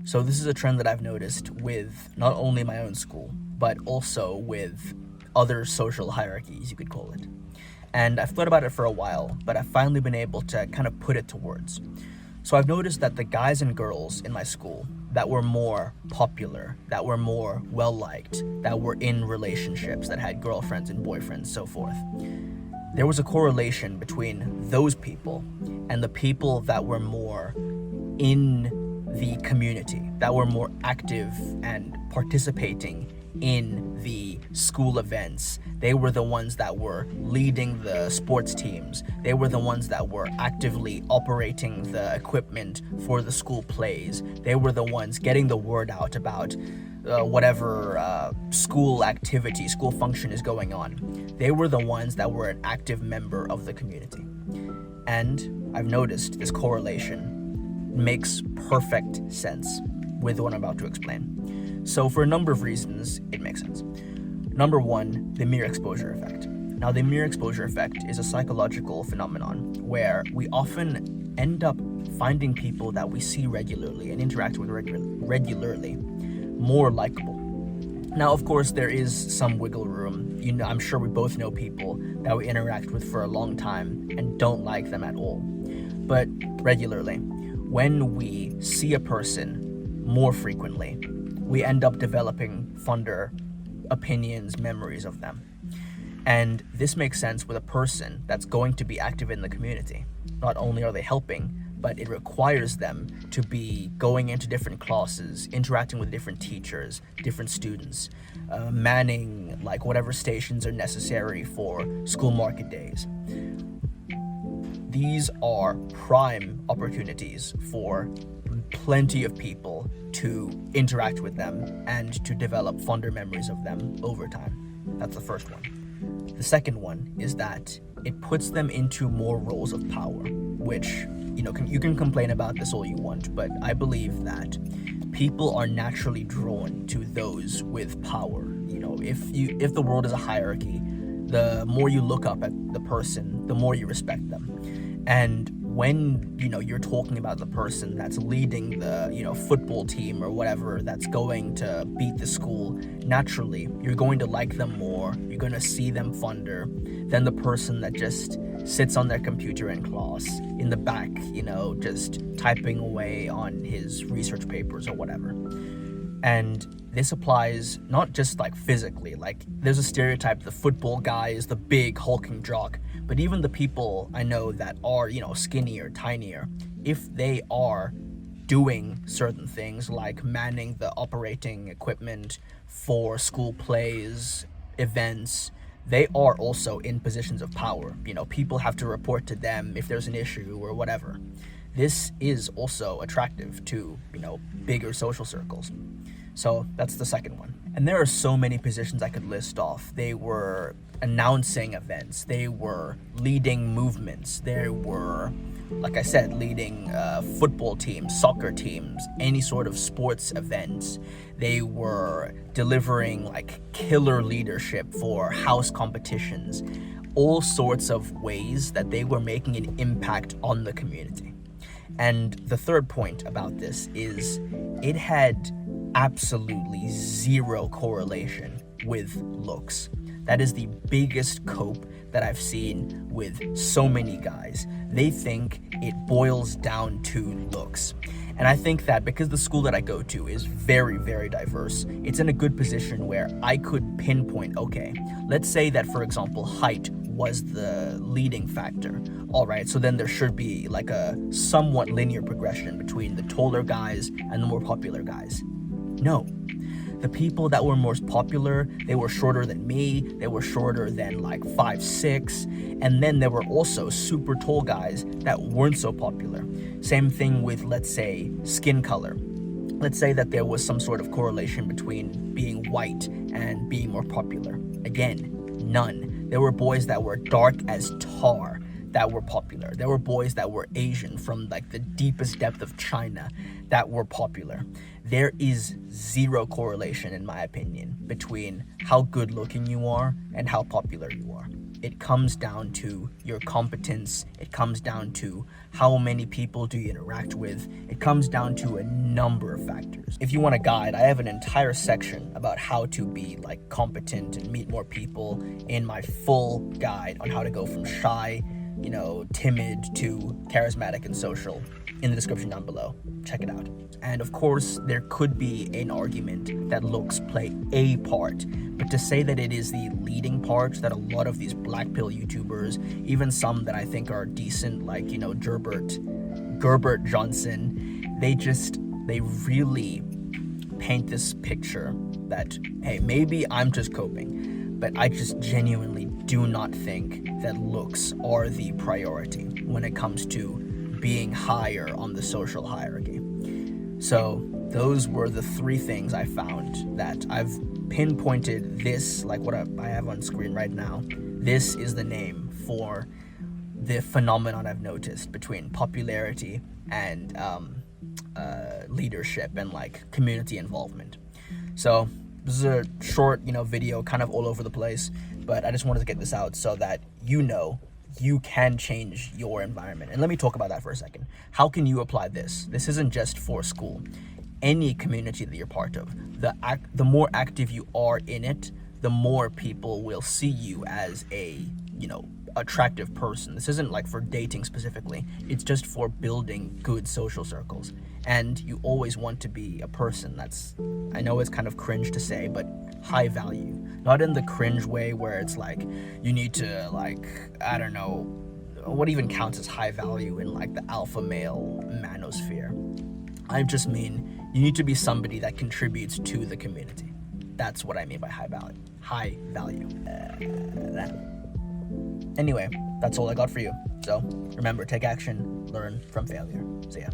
So this is a trend that I've noticed with not only my own school, but also with other social hierarchies, you could call it. And I've thought about it for a while, but I've finally been able to kind of put it to words. So I've noticed that the guys and girls in my school that were more popular, that were more well-liked, that were in relationships, that had girlfriends and boyfriends, so forth, there was a correlation between those people and the people that were more in the community, that were more active and participating in the school events. They were the ones that were leading the sports teams. They were the ones that were actively operating the equipment for the school plays. They were the ones getting the word out about whatever school activity, school function is going on. They were the ones that were an active member of the community. And I've noticed this correlation makes perfect sense with what I'm about to explain. So for a number of reasons, it makes sense. Number one, the mere exposure effect. Now, the mere exposure effect is a psychological phenomenon where we often end up finding people that we see regularly and interact with regularly more likable. Now, of course, there is some wiggle room. I'm sure we both know people that we interact with for a long time and don't like them at all. But regularly, when we see a person more frequently, we end up developing fonder opinions, memories of them. And this makes sense with a person that's going to be active in the community. Not only are they helping, but it requires them to be going into different classes, interacting with different teachers, different students, manning like whatever stations are necessary for school market days. These are prime opportunities for plenty of people to interact with them and to develop fonder memories of them over time. That's the first one. The second one is that it puts them into more roles of power, which, you can complain about this all you want, but I believe that people are naturally drawn to those with power. If the world is a hierarchy, the more you look up at the person, the more you respect them. And when, you're talking about the person that's leading the, football team or whatever that's going to beat the school, naturally, you're going to like them more, you're going to see them fonder than the person that just sits on their computer in class, in the back, just typing away on his research papers or whatever. And this applies not just like physically, like there's a stereotype, the football guy is the big hulking jock, but even the people I know that are, skinnier, tinier, if they are doing certain things like manning the operating equipment for school plays, events, they are also in positions of power. People have to report to them if there's an issue or whatever. This is also attractive to, bigger social circles. So that's the second one. And there are so many positions I could list off. They were announcing events. They were leading movements. They were, like I said, leading football teams, soccer teams, any sort of sports events. They were delivering like killer leadership for house competitions, all sorts of ways that they were making an impact on the community. And the third point about this is it had absolutely zero correlation with looks. That is the biggest cope that I've seen with so many guys. They think it boils down to looks. And I think that because the school that I go to is very, very diverse, it's in a good position where I could pinpoint, okay, let's say that, for example, height was the leading factor. All right, so then there should be like a somewhat linear progression between the taller guys and the more popular guys. No. The people that were most popular, they were shorter than me, they were shorter than like 5'6", and then there were also super tall guys that weren't so popular. Same thing with, let's say, skin color. Let's say that there was some sort of correlation between being white and being more popular. Again, none. There were boys that were dark as tar that were popular. There were boys that were Asian from like the deepest depth of China that were popular. There is zero correlation, in my opinion, between how good looking you are and how popular you are. it comes down to your competence. It comes down to how many people do you interact with. It comes down to a number of factors. If you want a guide, I have an entire section about how to be like competent and meet more people in my full guide on how to go from shy, timid to charismatic and social, in the description down below. Check it out. And of course, there could be an argument that looks play a part, but to say that it is the leading part, that a lot of these black pill YouTubers, even some that I think are decent, like, Gerbert Johnson, they really paint this picture that, hey, maybe I'm just coping, but I just genuinely do not think that looks are the priority when it comes to being higher on the social hierarchy. So those were the 3 things I found that I've pinpointed this, like what I have on screen right now. This is the name for the phenomenon I've noticed between popularity and leadership and like community involvement. So this is a short, video, kind of all over the place, but I just wanted to get this out so that you can change your environment. And let me talk about that for a second. How can you apply this? This isn't just for school. Any community that you're part of, the more active you are in it, the more people will see you as a, attractive person. This isn't like for dating specifically. It's just for building good social circles. And you always want to be a person that's, I know it's kind of cringe to say, but high value. Not in the cringe way where it's like you need to, like, I don't know, what even counts as high value in like the alpha male manosphere. I just mean you need to be somebody that contributes to the community. That's what I mean by high value. High value. Anyway, that's all I got for you. So remember, take action, learn from failure. See ya.